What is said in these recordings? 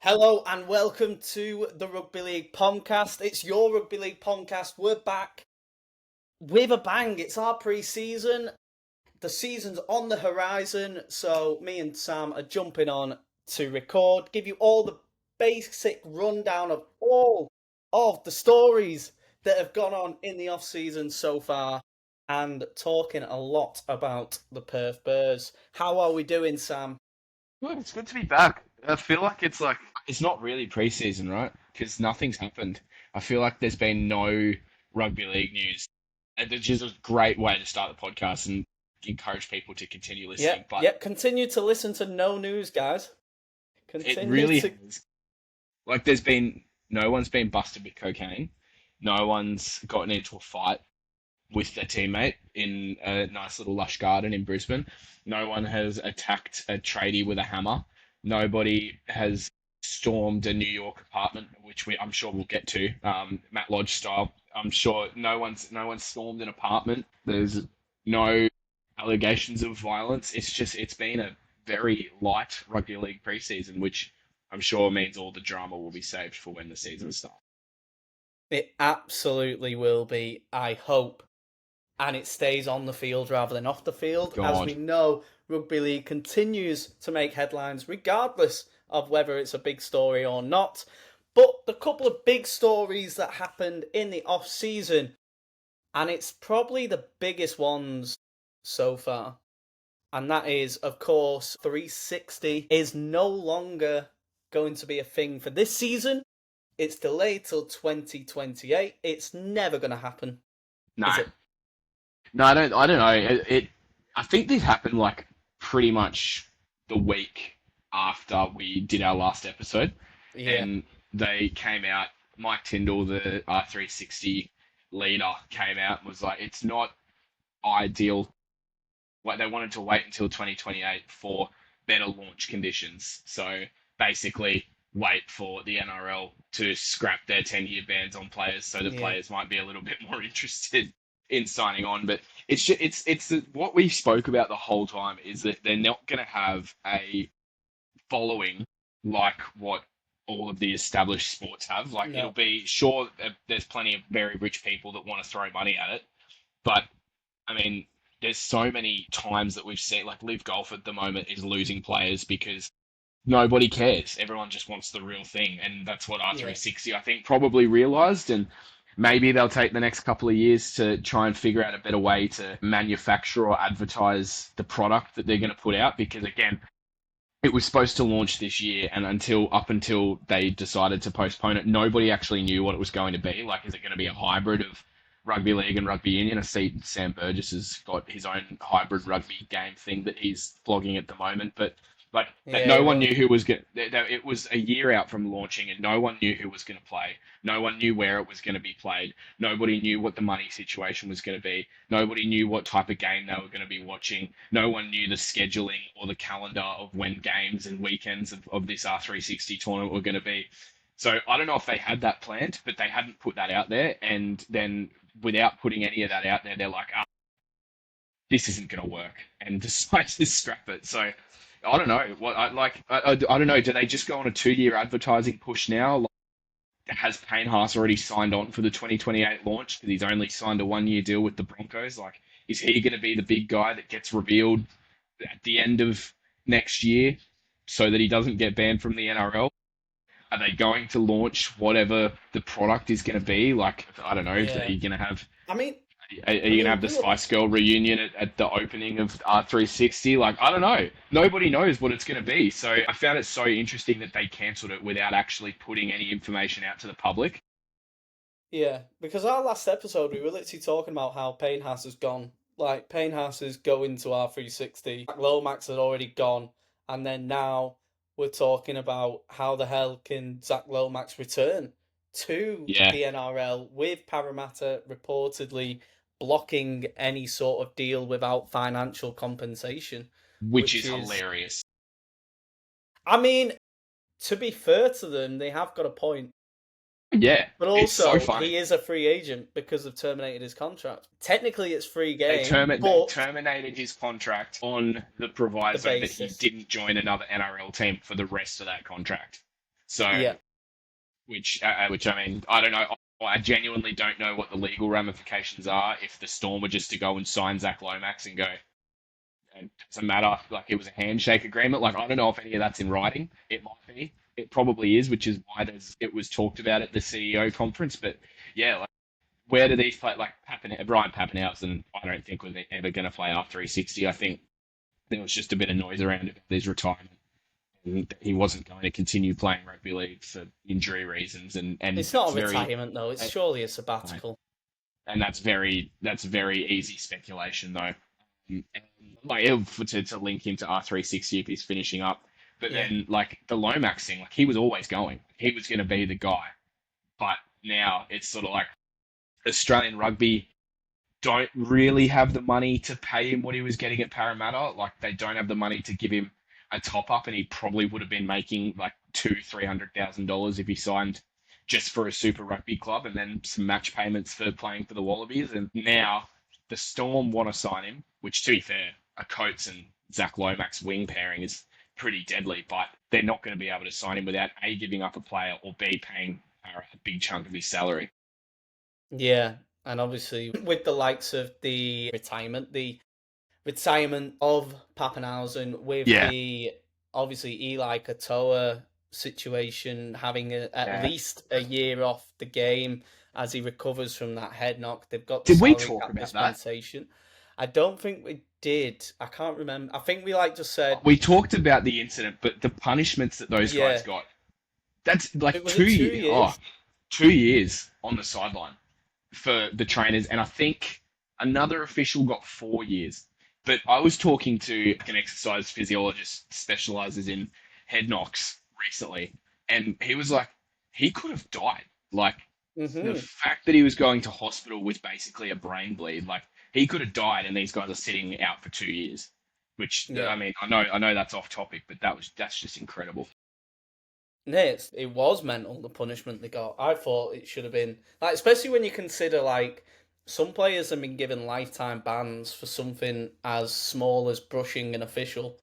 Hello and welcome to the Rugby League POMCast. It's your Rugby League POMCast. We're back with a bang. It's our pre-season. The season's on the horizon, so me and Sam are jumping on to record, give you all the basic rundown of all of the stories that have gone on in the off-season so far, and talking a lot about the Perth Bears. How are we doing, Sam? Good, it's good to be back. I feel like it's not really preseason, right? Because nothing's happened. I feel like there's been no rugby league news, and it's just a great way to start the podcast and encourage people to continue listening. Yep, But yep. Continue to listen to no news, guys. it Continue really to. has. Like, there's been no one's been busted with cocaine. No one's gotten into a fight with their teammate in a nice little lush garden in Brisbane. No one has attacked a tradie with a hammer. Nobody has stormed a New York apartment, which I'm sure we'll get to, Matt Lodge style. I'm sure no one's stormed an apartment. There's no allegations of violence. It's been a very light rugby league preseason, which I'm sure means all the drama will be saved for when the season starts. It absolutely will be, I hope. And it stays on the field rather than off the field. As we God, know, Rugby League continues to make headlines regardless of whether it's a big story or not. But the couple of big stories that happened in the off season, and it's probably the biggest ones so far. And that is, of course, 360 is no longer going to be a thing for this season. It's delayed till 2028. It's never going to happen, no, is it? no, I don't know. I think this happened like pretty much the week after we did our last episode, Yeah. and they came out. Mike Tyndall, the R360 leader, came out and was like, "It's not ideal." Like they wanted to wait until 2028 for better launch conditions. So basically, wait for the NRL to scrap their 10-year bans on players, so the Yeah. players might be a little bit more interested in signing on. But what we spoke about the whole time is that they're not going to have a following like what all of the established sports have. Like it'll No. be sure there's plenty of very rich people that want to throw money at it, but I mean, there's so many times that we've seen, like Live Golf at the moment is losing players because nobody cares. Everyone just wants the real thing, and that's what Yeah. R360 I think probably realized. And maybe they'll take the next couple of years to try and figure out a better way to manufacture or advertise the product that they're going to put out. Because again, it was supposed to launch this year, and up until they decided to postpone it, nobody actually knew what it was going to be. Like, is it going to be a hybrid of rugby league and rugby union? I see Sam Burgess has got his own hybrid rugby game thing that he's flogging at the moment, but like that, Yeah, no it one will. knew who was going. It was a year out from launching, and no one knew who was going to play. No one knew where it was going to be played. Nobody knew what the money situation was going to be. Nobody knew what type of game they were going to be watching. No one knew the scheduling or the calendar of when games and weekends of this R360 tournament were going to be. So I don't know if they had that planned, but they hadn't put that out there. And then without putting any of that out there, they're like, this isn't going to work, and decide to scrap it. So I don't know. I don't know. Do they just go on a 2-year advertising push now? Like, has Payne Haas already signed on for the 2028 launch because he's only signed a 1-year deal with the Broncos? Like, is he going to be the big guy that gets revealed at the end of next year so that he doesn't get banned from the NRL? Are they going to launch whatever the product is going to be? Like, I don't know. Are Yeah. you going to have I mean, you gonna have the real. Spice Girl reunion at the opening of R360? Like, I don't know. Nobody knows what it's gonna be. So I found it so interesting that they cancelled it without actually putting any information out to the public. Yeah, because our last episode we were literally talking about how Payne Haas has gone. Like Payne Haas is going to R360. Lomax had already gone, and then now we're talking about how the hell can Zach Lomax return to Yeah, the NRL with Parramatta reportedly blocking any sort of deal without financial compensation, which which is is, hilarious. I mean, to be fair to them, they have got a point. Yeah, But it's so also, funny. he is a free agent because they've terminated his contract. Technically, it's free They game, term they but terminated his contract on the the proviso that he basis. didn't join another NRL team for the rest of that contract. So, Yeah. which I mean, I don't know. I genuinely don't know what the legal ramifications are if the Storm were just to go and sign Zach Lomax and go, it doesn't matter. Like it was a handshake agreement. Like I don't know if any of that's in writing. It might be. It probably is, which is why it was talked about at the CEO conference. But yeah, like where do these play? Like Brian Pappenhausen, I don't think was ever going to play R360. I think there was just a bit of noise around it, his retirement. And he wasn't going to continue playing rugby league for injury reasons, and It's not that's a very retirement though. It's surely a sabbatical. and that's very easy speculation though. And, like to link him to R360 if he's finishing up, but Yeah. then like the Lomax thing, like he was always going, he was going to be the guy, but now it's sort of like Australian rugby don't really have the money to pay him what he was getting at Parramatta. Like they don't have the money to give him a top up, and he probably would have been making like $200,000-300,000 if he signed just for a Super Rugby club, and then some match payments for playing for the Wallabies. And now the Storm want to sign him, which to be fair, a Coates and Zach Lomax wing pairing is pretty deadly, but they're not going to be able to sign him without A, giving up a player, or B, paying a big chunk of his salary. Yeah. And obviously, with the likes of the retirement of Pappenhausen, with Yeah, the obviously Eli Katoa situation, having at yeah. least a year off the game as he recovers from that head knock. They've got the Did we salary talk cap about that? dispensation. I don't think we did. I can't remember. I think we like just said, We talked about the incident, but the punishments that those guys yeah. got, that's like Was it 2 2 years. Oh, years? 2 years on the sideline for the trainers, and I think another official got 4 years. But I was talking to an exercise physiologist specializes in head knocks recently, and he was like, he could have died. Like the Hmm. fact that he was going to hospital with basically a brain bleed, like he could have died, and these guys are sitting out for 2 years. Which I Yeah. mean, I know that's off topic, but that's just incredible. No, it was mental, the punishment they got. I thought it should have been like, especially when you consider like some players have been given lifetime bans for something as small as brushing an official,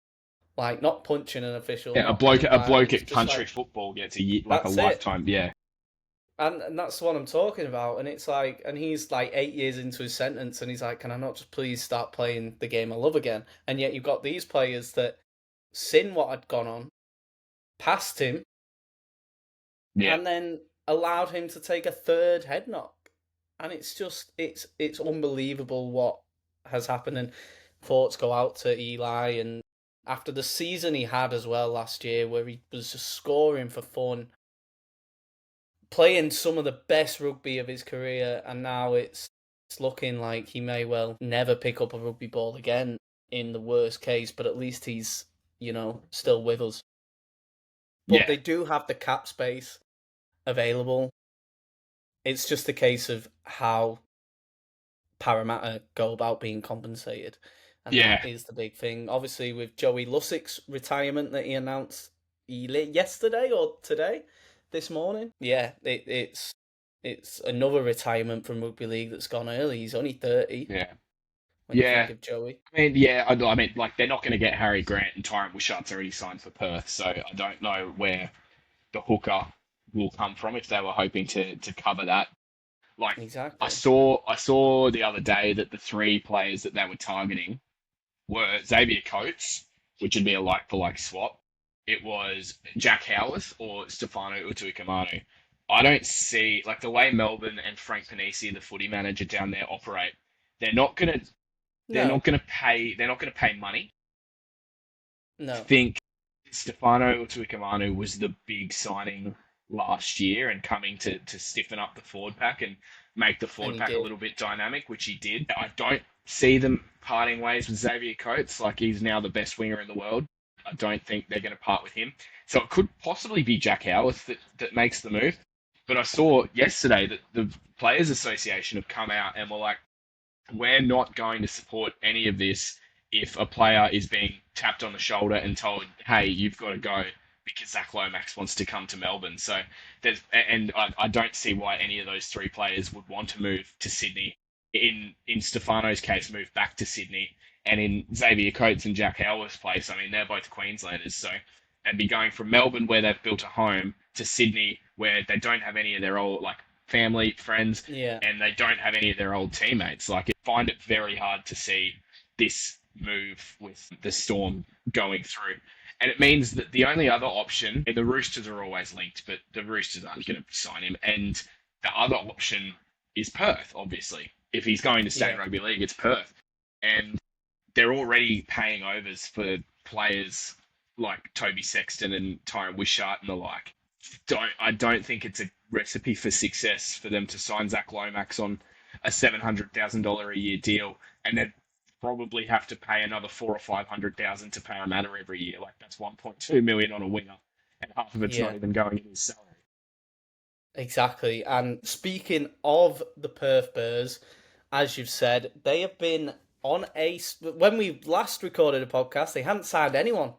like not punching an official, Yeah, not any a bloke violence, at just country like football gets a year, like a that's it. lifetime. Yeah, And that's what I'm talking about. And it's like, and he's like 8 years into his sentence, and he's like, "Can I not just please start playing the game I love again?" And yet you've got these players that seen what had gone on, passed him, yeah, and then allowed him to take a third head knock. And it's just it's unbelievable what has happened. And thoughts go out to Eli, and after the season he had as well last year, where he was just scoring for fun, playing some of the best rugby of his career, and now it's looking like he may well never pick up a rugby ball again in the worst case, but at least he's, still with us. But yeah, they do have the cap space available. It's just a case of how Parramatta go about being compensated. And that yeah, is the big thing. Obviously, with Joey Lussick's retirement that he announced yesterday or today, this morning. Yeah, it's another retirement from rugby league that's gone early. He's only 30 yeah, when you think yeah. of Joey. I mean, yeah, I mean, like they're not going to get Harry Grant, and Tyrone Wishart's already signed for Perth, so I don't know where the hooker will come from if they were hoping to cover that. Like Exactly. I saw the other day that the three players that they were targeting were Xavier Coates, which would be a like for like swap. It was Jack Howarth or Stefano Utuikamanu. I don't see like the way Melbourne and Frank Panisi, the footy manager down there, operate. They're not gonna No, they're not gonna pay money. I no, think Stefano Utuikamanu was the big signing last year and coming to stiffen up the forward pack and make the and forward he pack a did. little bit dynamic, which he did. I don't see them parting ways with Xavier Coates. Like he's now the best winger in the world. I don't think they're going to part with him. So it could possibly be Jack Howarth that makes the move. But I saw yesterday that the Players Association have come out and were like, we're not going to support any of this if a player is being tapped on the shoulder and told, "Hey, you've got to go," because Zach Lomax wants to come to Melbourne. So I don't see why any of those three players would want to move to Sydney. In Stefano's case, move back to Sydney, and in Xavier Coates and Jack Howarth's place, I mean, they're both Queenslanders, so and be going from Melbourne, where they've built a home, to Sydney, where they don't have any of their old like family, friends, Yeah. and they don't have any of their old teammates. Like, I find it very hard to see this move with the Storm going through. And it means that the only other option, and the Roosters are always linked, but the Roosters aren't going to sign him. And the other option is Perth, obviously. If he's going to stay in Yeah. rugby league, it's Perth. And they're already paying overs for players like Toby Sexton and Tyron Wishart and the like. I don't think it's a recipe for success for them to sign Zach Lomax on a $700,000 a year deal and then probably have to pay another $400,000 or $500,000 to Parramatta every year. Like, that's $1.2 million on a winger, and half of it's not Yeah. even going in his salary. Exactly. And speaking of the Perth Bears, as you've said, they have been on a. When we last recorded a podcast, they hadn't signed anyone.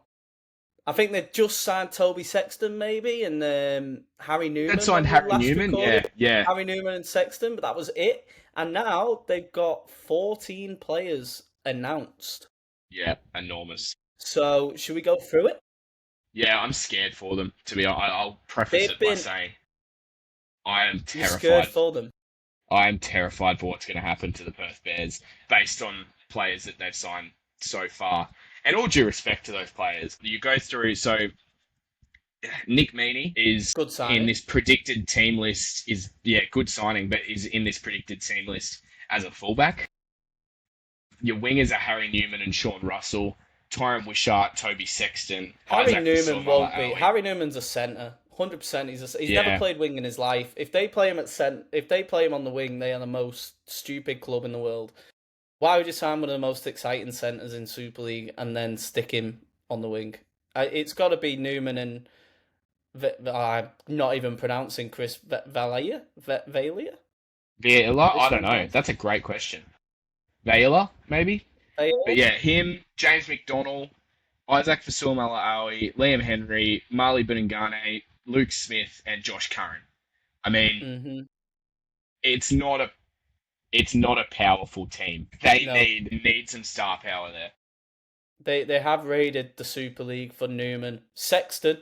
I think they just signed Toby Sexton, maybe, and Harry Newman. They signed when we Harry last Newman, recorded. yeah. Harry Newman and Sexton, but that was it. And now they've got 14 players announced. Yeah, enormous. So, should we go through it? Yeah, I'm scared for them, to be honest. I'll preface it by saying I am You're scared terrified. for them. I am terrified for what's going to happen to the Perth Bears based on players that they've signed so far. And all due respect to those players, you go through. So Nick Meaney is Good signing. in this predicted team list. Good signing, but is in this predicted team list as a fullback. Your wingers are Harry Newman and Sean Russell, Tyron Wishart, Toby Sexton. Harry Isaac Newman Fasumala, won't be. Ali. Harry Newman's a centre. 100%. He's Yeah. never played wing in his life. If they play him if they play him on the wing, they are the most stupid club in the world. Why would you sign one of the most exciting centres in Super League and then stick him on the wing? It's got to be Newman and I'm not even pronouncing Chris Valia. Vela? I don't know. That's a great question. Vela, maybe? But yeah, him, James McDonald, Isaac Fasumala-Ali, Liam Henry, Marley Buningane, Luke Smith, and Josh Curran. I mean, it's not a powerful team. They need some star power there. They have raided the Super League for Newman, Sexton,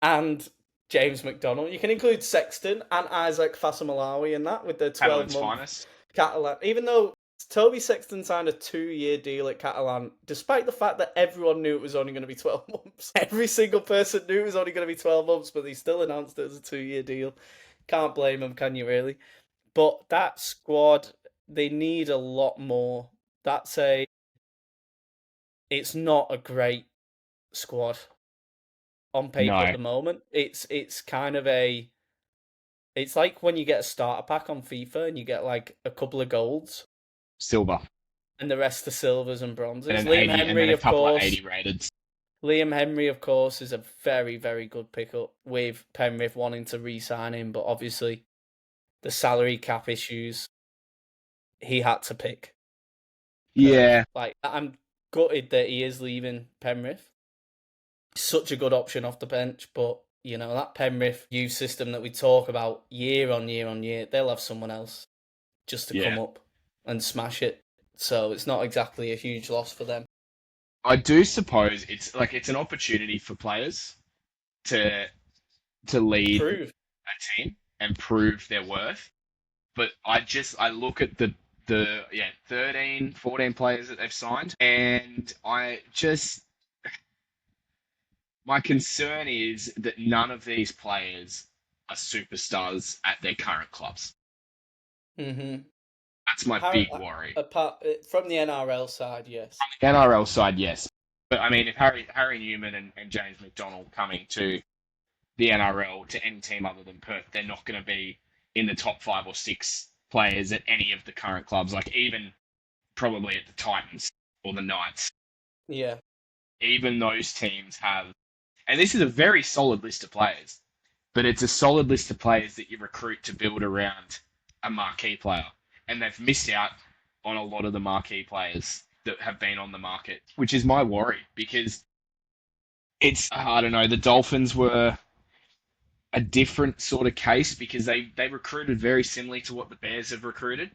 and James McDonald. You can include Sexton and Isaac Fasumalawi in that with the 12-month Catalan. Even though Toby Sexton signed a 2-year deal at Catalan, despite the fact that everyone knew it was only going to be 12 months. Every single person knew it was only going to be 12 months, but they still announced it as a 2-year deal. Can't blame them, can you really? But that squad, they need a lot more. It's not a great squad on paper at the moment. It's kind of it's like when you get a starter pack on FIFA and you get like a couple of golds. Silver. And the rest are silvers and bronzes. And Liam Henry, of course. 80 rated. Liam Henry, of course, is a very, very good pickup with Penrith wanting to re-sign him, but obviously the salary cap issues, he had to pick. Yeah. I'm gutted that he is leaving Penrith. Such a good option off the bench, but that Penrith youth system that we talk about year on year on year, they'll have someone else just to come up and smash it. So it's not exactly a huge loss for them. I do suppose it's an opportunity for players to lead a team and prove their worth. But I look at the 13, 14 players that they've signed, and my concern is that none of these players are superstars at their current clubs. Mm-hmm. That's my big worry. Apart from the NRL side, yes. From the NRL side, yes. But I mean, if Harry Newman and James McDonald coming to the NRL to any team other than Perth, they're not going to be in the top 5 or 6 players at any of the current clubs, like even probably at the Titans or the Knights. Yeah. Even those teams have, and this is a very solid list of players, but it's a solid list of players that you recruit to build around a marquee player. And they've missed out on a lot of the marquee players that have been on the market, which is my worry because I don't know, the Dolphins were a different sort of case because they recruited very similarly to what the Bears have recruited.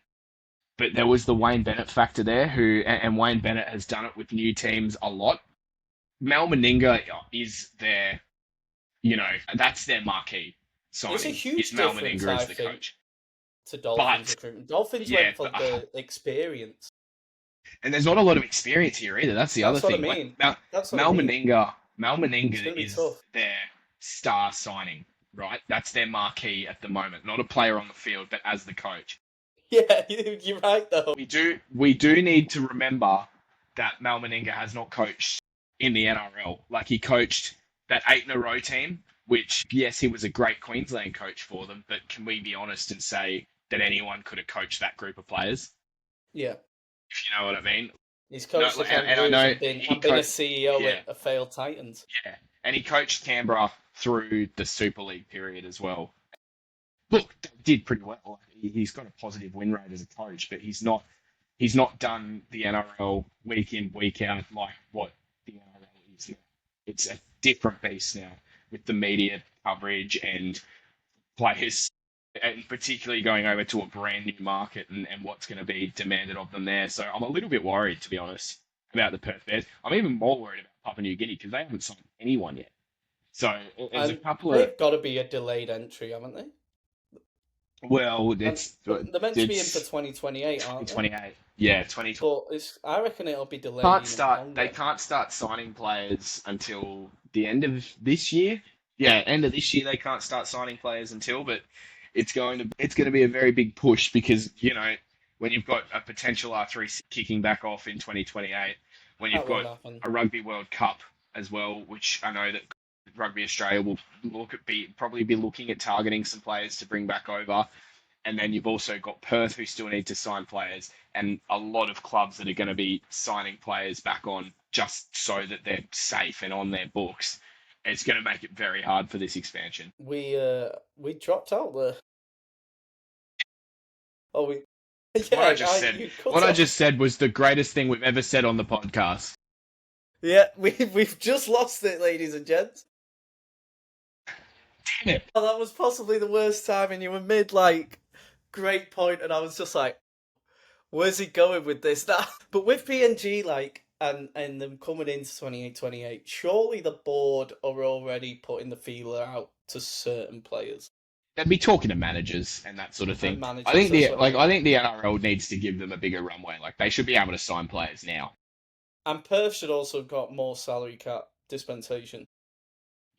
But there was the Wayne Bennett factor there, and Wayne Bennett has done it with new teams a lot. Mal Meninga is their That's their marquee It's a signing is huge Mal difference, Meninga I as the think, coach. to Dolphins But recruitment. Dolphins yeah, went for but the experience. and there's not a lot of experience here either. That's the other That's what I thing. Like mean. That's what I Mal mean. Meninga, Mal It's Meninga going to be is tough. their star signing, right? That's their marquee at the moment. Not a player on the field, but as the coach. Yeah, you're right, though. We do need to remember that Mal Meninga has not coached in the NRL. Like he coached that 8 in a row team, which yes, he was a great Queensland coach for them, but can we be honest and say that anyone could have coached that group of players? Yeah. If you know what I mean. He's No, coached the and I Kangaroos know and been he a coached. CEO Yeah, at a failed Titans. yeah, and he coached Canberra through the Super League period as well. Look, did pretty well. He's got a positive win rate as a coach, but he's not done the NRL week in, week out like what the NRL is now. It's a different beast now with the media coverage and players, and particularly going over to a brand new market and what's going to be demanded of them there. So I'm a little bit worried, to be honest, about the Perth Bears. I'm even more worried about Papua New Guinea because they haven't signed anyone yet. So there's a And couple of, they've got to be a delayed entry, haven't they? well, And it's they're meant to be in for it's 2028, aren't they? 2028. Yeah, 2020. But I reckon it'll be delayed Can't even start. They longer. can't start signing players until the end of this year. Yeah, end of this year they can't start signing players until. But it's going to be a very big push because when you've got a potential R3 kicking back off in 2028, when you've That got won't happen. a Rugby World Cup as well, which I know that Rugby Australia will probably be looking at targeting some players to bring back over. And then you've also got Perth who still need to sign players, and a lot of clubs that are going to be signing players back on just so that they're safe and on their books. It's going to make it very hard for this expansion. We dropped out there. Oh, we What I yeah. just said, You cut what I off. just said was the greatest thing we've ever said on the podcast. Yeah, we've just lost it, ladies and gents. Damn it! Oh, that was possibly the worst time, and you were mid great point, and I was just like, where's he going with this now? But with PNG, and them coming into 28-28, surely the board are already putting the feeler out to certain players They'd be talking to managers and that sort of and thing. I managers. think That's the what I like mean. I think the NRL needs to give them a bigger runway. Like they should be able to sign players now. And Perth should also have got more salary cap dispensation.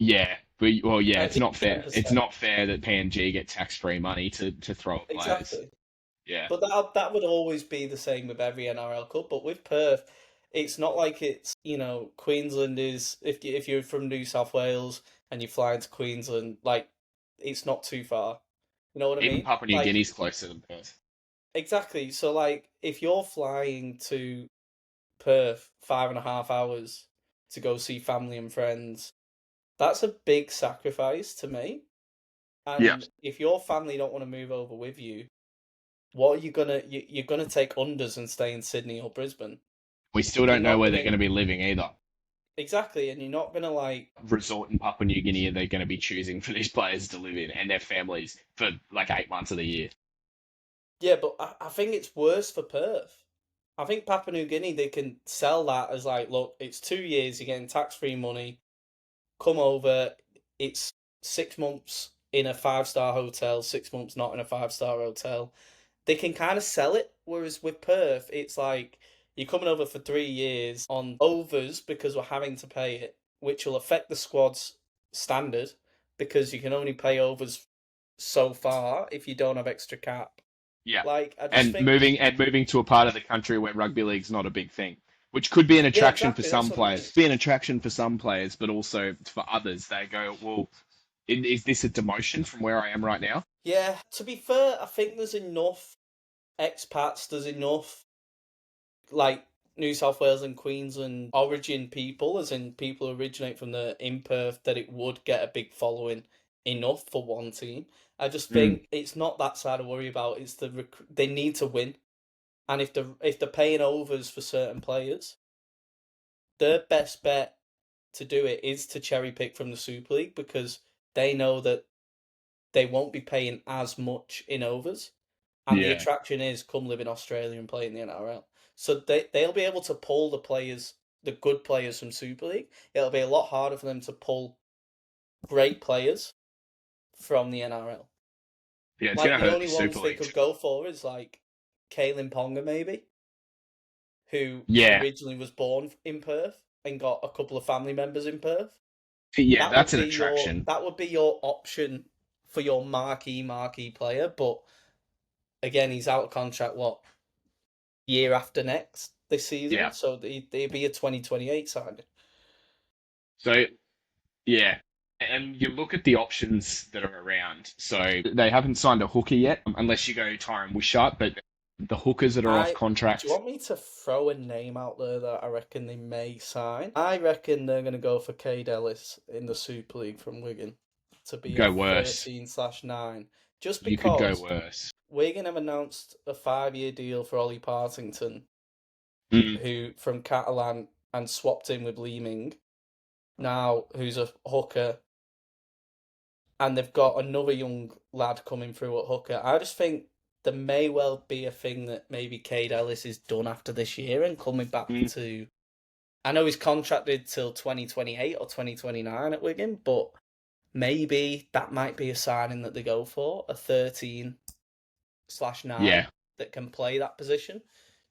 Yeah, but well, yeah, At it's least not fair. It's 10%. not fair that PNG get tax-free money to throw at players. Exactly. Yeah, But that would always be the same with every NRL club. But with Perth, it's not like it's Queensland is if you're from New South Wales and you fly into Queensland, it's not too far. You know what I even mean? Papua New Like Guinea's closer than Perth. exactly. So if you're flying to Perth 5.5 hours to go see family and friends, that's a big sacrifice to me. Yeah, And if your family don't want to move over with you, what are you gonna you're gonna take unders and stay in Sydney or Brisbane. we still You're don't know not where they're gonna going to be living either. exactly, and you're not gonna Resort in Papua New Guinea are they going to be choosing for these players to live in and their families for like 8 months of the year? yeah, but I think it's worse for Perth. I think Papua New Guinea they can sell that as look, it's 2 years, you're getting tax-free money, come over, it's 6 months in a 5-star hotel, 6 months not in a 5-star hotel. They can kind of sell it, whereas with Perth, it's like you're coming over for 3 years on overs because we're having to pay it, which will affect the squad's standard because you can only pay overs so far if you don't have extra cap. Yeah, I just and think, moving to a part of the country where rugby league's not a big thing, which could be an yeah, attraction for exactly, that's some what I mean. players. Be an attraction for some players, but also for others, they go, well, is this a demotion from where I am right now? Yeah, to be fair, I think there's enough expats, there's enough like New South Wales and Queensland origin people, as in people who originate from the in Perth, that it would get a big following enough for one team. I just Mm, think it's not that side to worry about. It's they need to win, and if they're paying overs for certain players, their best bet to do it is to cherry pick from the Super League because they know that they won't be paying as much in overs. And the yeah, attraction is come live in Australia and play in the NRL. So they'll be able to pull the good players from Super League. It'll be a lot harder for them to pull great players from the NRL. Yeah, it's Like, going to the hurt only the ones Super they League. could go for is, like, Kalen Ponga, maybe, who Yeah, originally was born in Perth and got a couple of family members in Perth. yeah, That would that's an be your attraction. that would be your option for your marquee player. But again, he's out of contract, what, year after next this season? Yeah. So they'd be a 2028 signing. So yeah, and you look at the options that are around. So they haven't signed a hooker yet, unless you go Tyron Wishart. But the hookers that are off Do you contract, want me to throw a name out there that I reckon they may sign? I reckon they're going to go for Cade Ellis in the Super League from Wigan to be a go worse. 13/9. Just You could go because worse. Wigan have announced a 5-year deal for Ollie Partington, Mm, who from Catalan, and swapped in with Leeming, now who's a hooker, and they've got another young lad coming through at hooker. I just think there may well be a thing that maybe Cade Ellis is done after this year and coming back mm, to. I know he's contracted till 2028 or 2029 at Wigan, but maybe that might be a signing that they go for, a 13/9 yeah, that can play that position,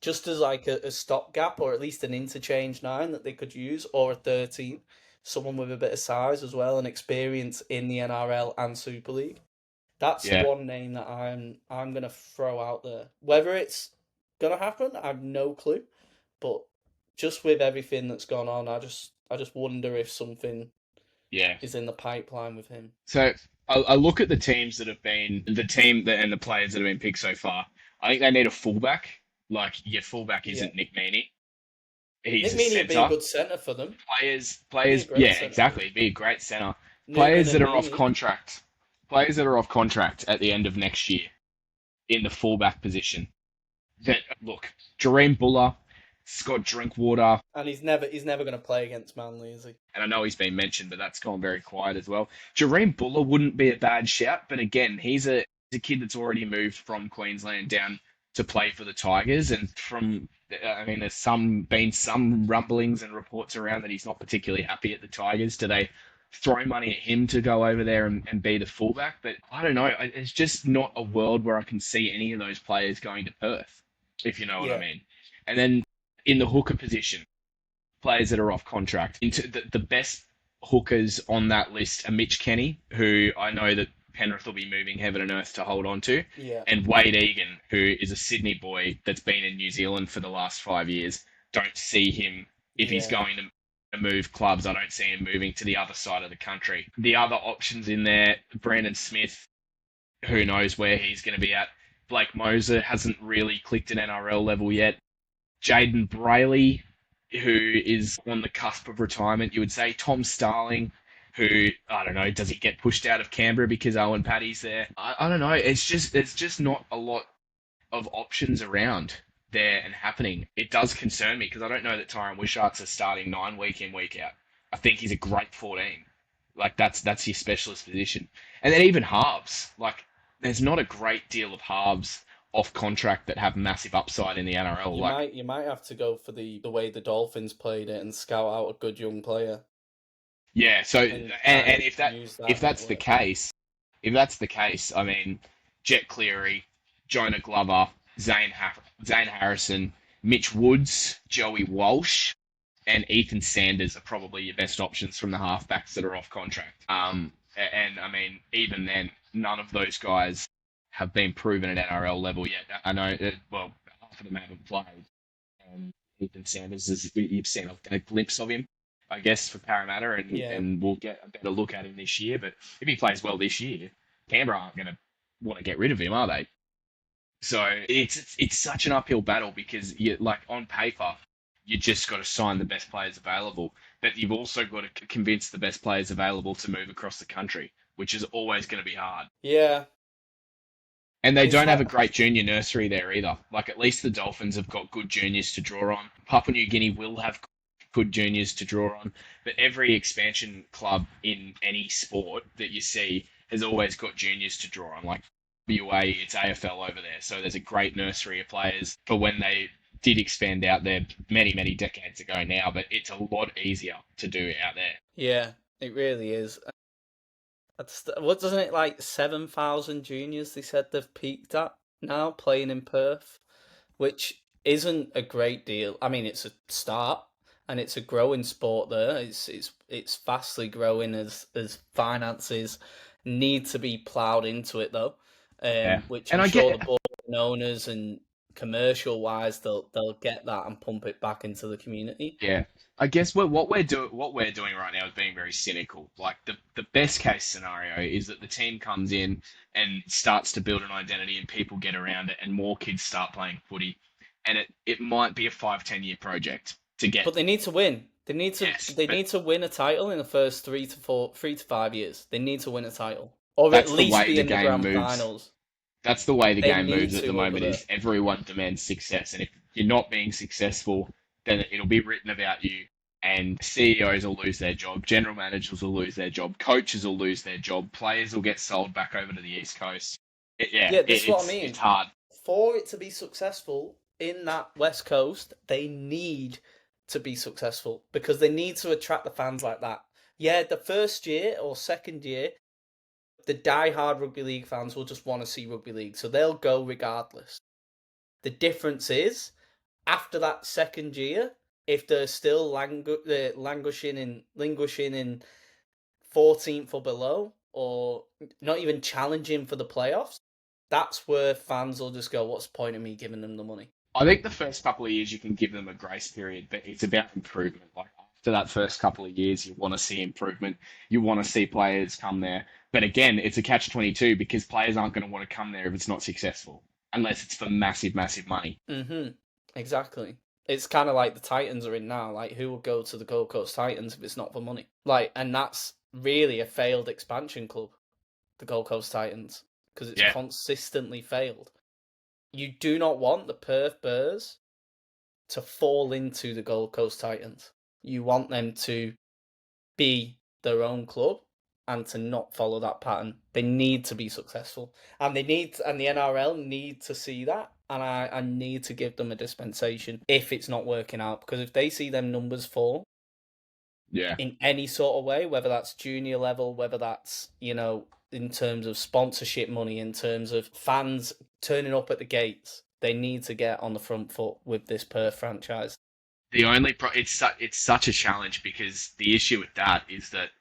just as like a stopgap or at least an interchange 9 that they could use, or a 13, someone with a bit of size as well and experience in the NRL and Super League. That's yeah. one name that I'm gonna throw out there. Whether it's gonna happen, I have no clue. But just with everything that's gone on, I just wonder if something Yeah. is in the pipeline with him. So I look at the teams that have been the team that and the players that have been picked so far. I think they need a fullback. Like your fullback Yeah, isn't Nick Meaney. He's Nick a Meaney would be a centre. good centre for them. He'd be a Yeah, great centre for them. exactly. Be a great centre. Newman Players that and are off Meaney. contract. Players that are off contract at the end of next year in the fullback position. That look, Jareem Buller, Scott Drinkwater, And he's never going to play against Manly, is he? and I know he's been mentioned, but that's gone very quiet as well. Jareem Buller wouldn't be a bad shout, but again, he's a kid that's already moved from Queensland down to play for the Tigers, and I mean, there's been some rumblings and reports around that he's not particularly happy at the Tigers. Do they throw money at him to go over there and be the fullback? But I don't know. It's just not a world where I can see any of those players going to Perth, if you know what I Yeah, mean. And then in the hooker position, players that are off contract. Into the best hookers on that list are Mitch Kenny, who I know that Penrith will be moving heaven and earth to hold on to, yeah, and Wade Egan, who is a Sydney boy that's been in New Zealand for the last 5 years. Don't see him if he's yeah. going to move clubs. I don't see him moving to the other side of the country. The other options in there, Brandon Smith, who knows where he's going to be at. Blake Moser hasn't really clicked at NRL level yet. Jaden Brayley, who is on the cusp of retirement, you would say. Tom Starling, who, I don't know, does he get pushed out of Canberra because Owen Paddy's there? I don't know. There's just not a lot of options around there and happening. It does concern me because I don't know that Tyron Wishart's a starting 9 week in, week out. I think he's a great 14. Like that's your specialist position. And then even halves. Like there's not a great deal of halves off contract that have massive upside in the NRL. You Like might have to go for the way the Dolphins played it and scout out a good young player yeah, so and kind and of use if that that's the network. case, if that's the case, I mean, Jet Cleary, Jonah Glover, Zane Harrison, Mitch Woods, Joey Walsh, and Ethan Sanders are probably your best options from the halfbacks that are off contract. And I mean, even then, none of those guys have been proven at NRL level yet. I know, well, half of them haven't played. Ethan Sanders is you've seen a glimpse of him, I guess, for Parramatta, Yeah, and we'll get a better look at him this year. But if he plays well this year, Canberra aren't going to want to get rid of him, are they? So it's such an uphill battle because you like on paper, you just got to sign the best players available, but you've also got to convince the best players available to move across the country, which is always going to be hard. yeah. And they It's don't have a hard. great junior nursery there either. Like at least the Dolphins have got good juniors to draw on. Papua New Guinea will have good juniors to draw on, but every expansion club in any sport that you see has always got juniors to draw on. Like WA, it's AFL over there, so there's a great nursery of players for when they did expand out there many decades ago now. But it's a lot easier to do out there. Yeah, it really is. What doesn't it like 7,000 juniors? They said they've peaked at now playing in Perth, which isn't a great deal. I mean, it's a start and it's a growing sport there. It's vastly growing as finances need to be ploughed into it though, Yeah, which and I'm I sure the get, board and owners and commercial wise they'll get that and pump it back into the community. yeah, I guess what we're doing right now is being very cynical. Like the best case scenario is that the team comes in and starts to build an identity, and people get around it, and more kids start playing footy, and it might be a 5-10 year project to get. But they need to win. Yes, They but need to win a title in the first 3 to 5 years. They need to win a title. Or at that's the least way be the in the game grand moves. finals. That's the way the They game need moves at the to over moment. there. Is everyone demands success, and if you're not being successful, then it'll be written about you. And CEOs will lose their job, general managers will lose their job, coaches will lose their job, players will get sold back over to the East Coast. Yeah, this is what I It's mean. hard. For it to be successful in that West Coast, they need to be successful because they need to attract the fans like that. Yeah, the first year or second year, the die-hard rugby league fans will just want to see rugby league, so they'll go regardless. The difference is after that second year, if they're still languishing in 14th or below, or not even challenging for the playoffs, that's where fans will just go, "What's the point of me giving them the money?" I think the first couple of years you can give them a grace period, but it's about improvement. Like after that first couple of years, you want to see improvement. You want to see players come there. But again, it's a catch-22 because players aren't going to want to come there if it's not successful, unless it's for massive, massive money. Exactly. It's kind of like the Titans are in now. Like, who will go to the Gold Coast Titans if it's not for money? Like, and that's really a failed expansion club, the Gold Coast Titans, because it's Yeah. consistently failed. You do not want the Perth Bears to fall into the Gold Coast Titans. You want them to be their own club and to not follow that pattern. They need to be successful, and the NRL need to see that. And I need to give them a dispensation if it's not working out, because if they see them numbers fall Yeah. in any sort of way, whether that's junior level, whether that's, in terms of sponsorship money, in terms of fans turning up at the gates, they need to get on the front foot with this Perth franchise. It's such a challenge because the issue with that is that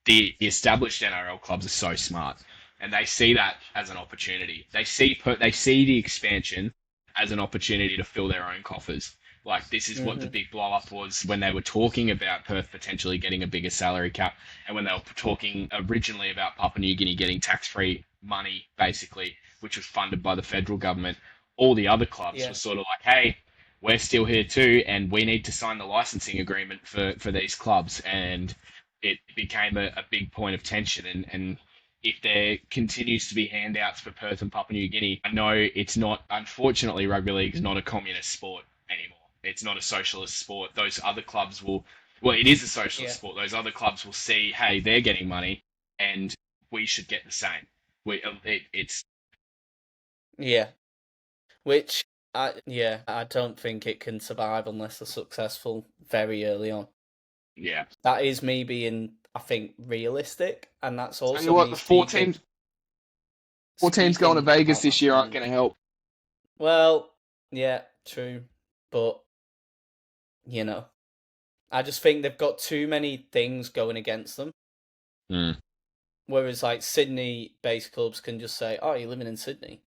the established NRL clubs are so smart, and they see that as an opportunity. They see the expansion as an opportunity to fill their own coffers. Like this is what the big blow up was when they were talking about Perth potentially getting a bigger salary cap, and when they were talking originally about Papua New Guinea getting tax free money, basically, which was funded by the federal government. All the other clubs were sort of like, hey, we're still here too, and we need to sign the licensing agreement for these clubs. And it became a big point of tension. And if there continues to be handouts for Perth and Papua New Guinea, I know it's not, unfortunately, rugby league is not a communist sport anymore. It's not a socialist sport. Those other clubs well, it is a socialist sport. Those other clubs will see, hey, they're getting money and we should get the same. It's. Yeah. Which, I don't think it can survive unless they're successful very early on. Yeah. That is me being, I think, realistic, and that's also Tell you what, me the four speaking. teams going to Vegas this year aren't going to help. Well, yeah, true, but I just think they've got too many things going against them. Whereas, like, Sydney-based clubs can just say, "Oh, you're living in Sydney."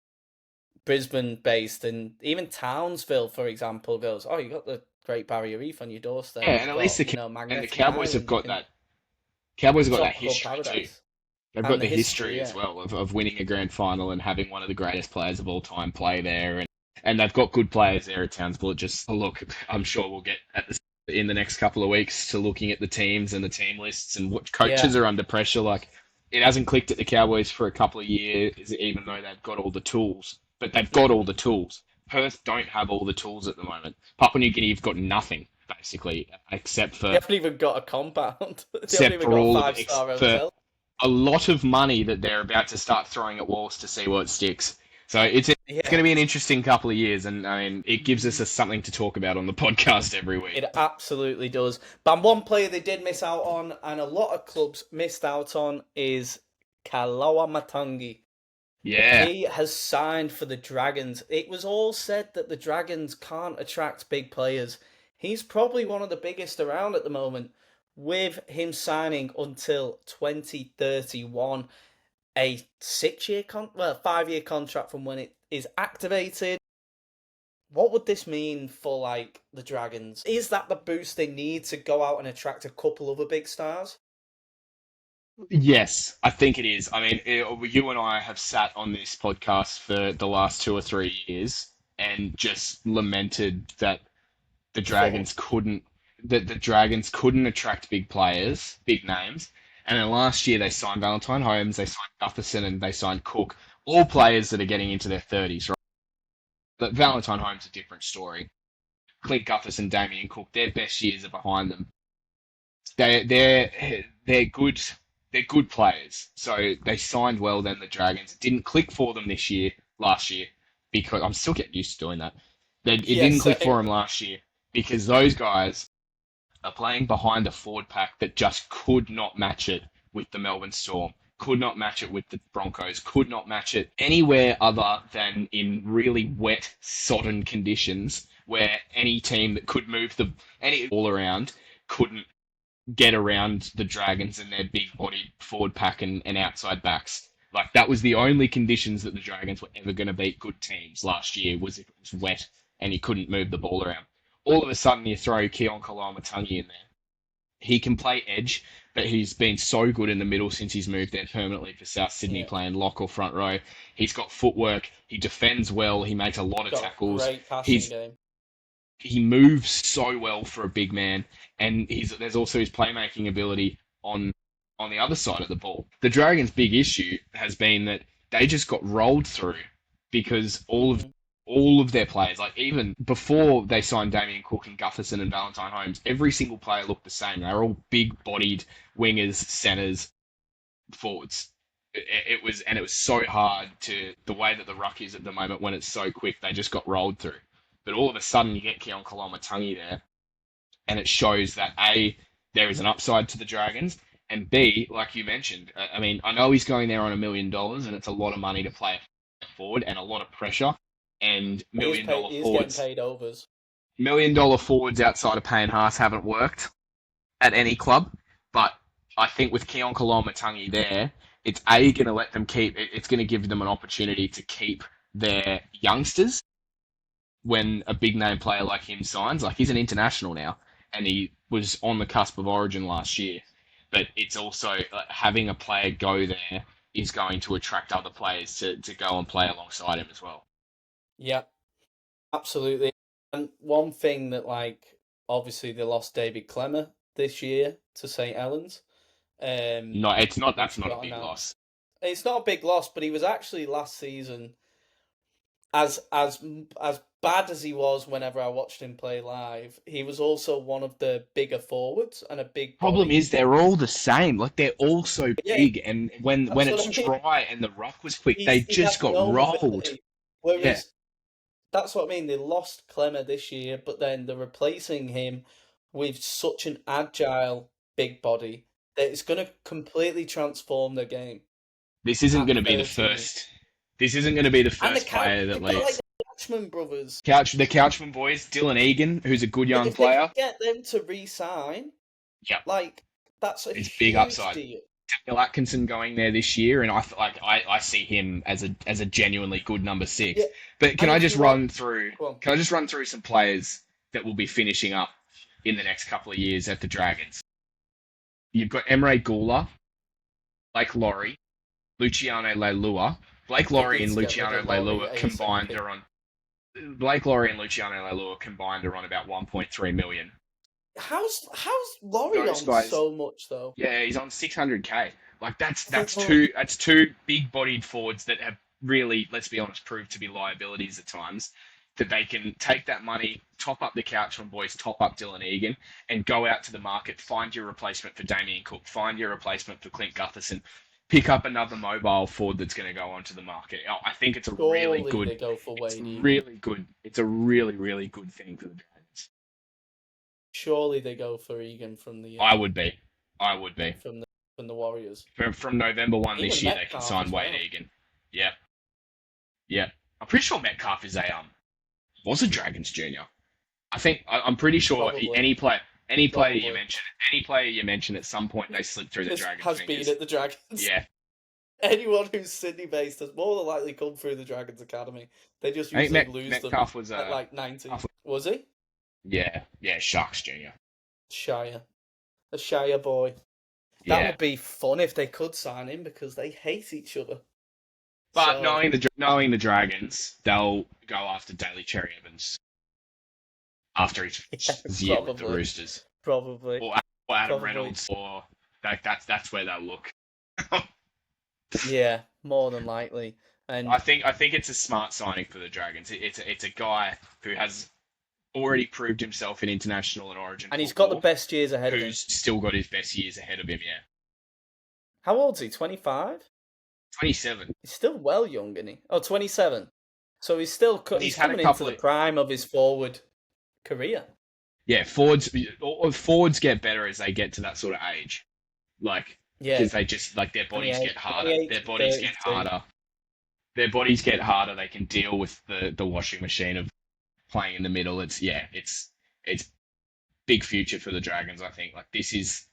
Brisbane-based and even Townsville, for example, goes, "Oh, you got the Great Barrier Reef on your doorstep." Yeah, and at least the Cowboys have got that. Cowboys have got that history too. They've got the history as well of winning a grand final and having one of the greatest players of all time play there, and they've got good players there at Townsville. Just look, I'm sure we'll get in the next couple of weeks to looking at the teams and the team lists and what coaches are under pressure. Like it hasn't clicked at the Cowboys for a couple of years, even though they've got all the tools. But they've got all the tools. Perth don't have all the tools at the moment. Papua New Guinea have got nothing basically, except for they haven't even got a compound. Except for all for a lot of money that they're about to start throwing at walls to see what sticks. So it's Yeah, going to be an interesting couple of years, and I mean, it gives us something to talk about on the podcast every week. it absolutely does. But one player they did miss out on, and a lot of clubs missed out on, is Kalawa Matangi. Yeah, He has signed for the Dragons. It was all said that the Dragons can't attract big players. He's probably one of the biggest around at the moment, with him signing until 2031, a 5-year contract from when it is activated. What would this mean for like the Dragons? Is that the boost they need to go out and attract a couple other big stars? yes, I think it is. I mean, you and I have sat on this podcast for the last 2 or 3 years and just lamented that the Oh, Dragons couldn't the Dragons couldn't attract big players, big names. And then last year they signed Valentine Holmes, they signed Gutherson, and they signed Cook, all players that are getting into their 30s, right? But Valentine Holmes is a different story. Clint Gutherson, Damien Cook, their best years are behind them. They're good. They're good players. So they signed well. Then the Dragons, it didn't click for them last year, because I'm still getting used to doing that. It yeah, didn't click for same. them last year because those guys are playing behind a forward pack that just could not match it with the Melbourne Storm, could not match it with the Broncos, could not match it anywhere other than in really wet, sodden conditions where any team that could move any all around couldn't get around the Dragons and their big bodied forward pack and outside backs. Like that was the only conditions that the Dragons were ever going to beat good teams last year, was if it was wet and you couldn't move the ball around. All of a sudden you throw Keon Kalamatangi in there. He can play edge, but he's been so good in the middle since he's moved there permanently for South Sydney, Yeah, playing lock or front row. He's got footwork. He defends well. He makes a lot of got a tackles. great passing He's game. he moves so well for a big man, and there's also his playmaking ability on the other side of the ball. The Dragons' big issue has been that they just got rolled through because Hmm. all of their players, like even before they signed Damien Cook and Gutherson and Valentine Holmes, every single player looked the same. They were all big-bodied wingers, centers, forwards. It was so hard to the way that the ruck is at the moment when it's so quick. They just got rolled through. But all of a sudden, you get Keon Kalamatangi there, and it shows that A, there is an upside to the Dragons, and B, like you mentioned, I mean, I know he's going there on $1 million, and it's a lot of money to play forward and a lot of pressure, and million dollar He is getting forwards, paid overs. $1 million forwards outside of Payne Haas haven't worked at any club. But I think with Keon Kalamatangi there, it's A, going to let them it's going to give them an opportunity to keep their youngsters when a big name player like him signs. Like he's an international now, and he was on the cusp of Origin last year. But it's also having a player go there is going to attract other players to go and play alongside him as well. Yeah, absolutely. And one thing that, like, obviously they lost David Clemmer this year to St. Helens, No, it's not. That's which not a got big announced. loss. It's not a big loss, but he was actually last season as bad as he was whenever I watched him play live. He was also one of the bigger forwards and a big Problem body. is they're all the same. Like they're all so Yeah, big, and when that's what it's I mean. dry and the ruck was quick, they He just has got no rolled. mobility. Yeah, Whereas that's what I mean. They lost Clemmer this year, but then they're replacing him with such an agile big body that it's going to completely transform the game this isn't at going to be the 13. first. This isn't going to be the And first player that they've got like leaves. the Couchman brothers. The Couchman boys, Dylan Egan, who's a good young If they can player. get them to re-sign, Yep, like that's a it's big huge upside. deal. Daniel Atkinson going there this year, and I see him as a genuinely good number Yeah, six. But and if you want, go on. can I just run through some players that will be finishing up in the next couple of years at the Dragons? You've got Emre Gula, Blake Laurie, Luciano Leilua. Blake They Laurie need and to get rid Luciano of Laurie Leilua combined ASAP. are on Blake Laurie and Luciano Leilua combined are on about 1.3 million. How's Laurie Those on guys, so much though? yeah, he's on 600K. Like that's two big-bodied forwards that have really, let's be honest, proved to be liabilities at times. That they can take that money, top up the Couchman boys, top up Dylan Egan, and go out to the market, find your replacement for Damien Cook, find your replacement for Clint Gutherson. pick up another mobile forward that's going to go onto the market. I think it's a really Surely good. they go for It's Wade Egan. really good. It's a really, really good thing for the Dragons. Surely they go for Egan from the I would be. from the Warriors. From November 1 this Even year, they can Metcalf sign as Wade well. Egan. Yeah. Yeah. I'm pretty sure Metcalf was a Dragons junior. I'm pretty sure Probably. any player Probably. you mention at some point they slip through the Dragons has fingers. been at the Dragons. Yeah. Anyone who's Sydney based has more than likely come through the Dragons Academy. They just I think usually lose Metcalf them was at like 19. Metcalf- Was he? yeah, Sharks junior. Shire. A Shire boy. Yeah. That would be fun if they could sign him because they hate each other. But So- knowing the Dragons, they'll go after Daly Cherry Evans after his year with the probably. Roosters, Probably. or Adam Probably. Reynolds, or that's where they'll look. Yeah, more than likely. And I think it's a smart signing for the Dragons. It's a guy who has already proved himself in international and Origin, he's got the best years ahead of him. who's still got his best years ahead of him. Yeah, How old's he? 25? 27. He's still well young, isn't he? Oh, 27. So he's still He's had a coming couple into the of- prime of his forward career. Yeah, forwards get better as they get to that sort of age, like Yeah, because they just like their bodies 28, get harder. 28, Their bodies get 32. harder. Their bodies get harder. They can deal with the washing machine of playing in the middle. It's big future for the Dragons. I think like this is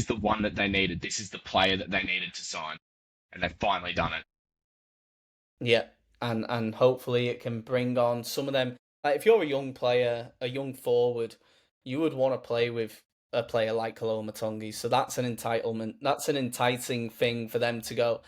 the one that they needed. This is the player that they needed to sign, and they've finally done it. Yeah, and hopefully it can bring on some of them. Like if you're a young player, a young forward, you would want to play with a player like Kaloa Matongi. So that's an entitlement. That's an enticing thing for them to go,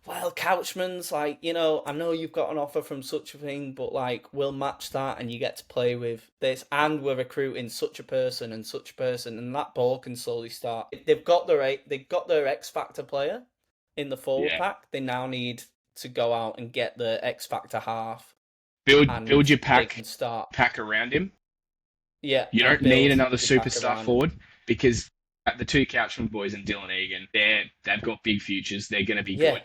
well, Couchman's like, I know you've got an offer from such a thing, but like we'll match that and you get to play with this and we're recruiting such a person and such a person and that ball can slowly start. They've got their X Factor player in the forward pack. They now need to go out and get the X Factor half. Build your pack start around him. Yeah. You don't need another superstar forward because the two Couchman boys and Dylan Egan, they've got big futures. They're going to be good.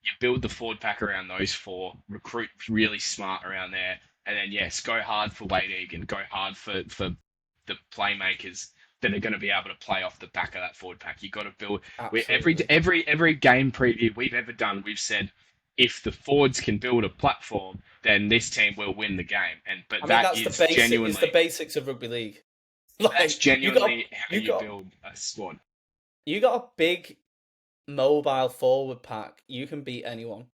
You build the forward pack around those four, recruit really smart around there, and then yes, go hard for Wade Egan, go hard for the playmakers that are going to be able to play off the back of that forward pack. You got to build. Every game preview we've ever done, we've said if the forwards can build a platform, then this team will win the game. It's the basics of rugby league. Like, that's genuinely how you build a squad. You got a big mobile forward pack, you can beat anyone.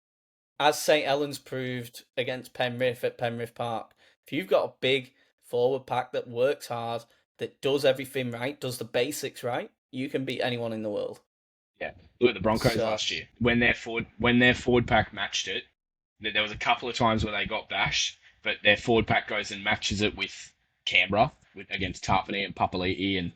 As St. Helens proved against Penrith at Penrith Park, if you've got a big forward pack that works hard, that does everything right, does the basics right, you can beat anyone in the world. Yeah, look at the Broncos last year when their forward pack matched it. There was a couple of times where they got bashed, but their forward pack goes and matches it with Canberra against Tarpany and Papali'i and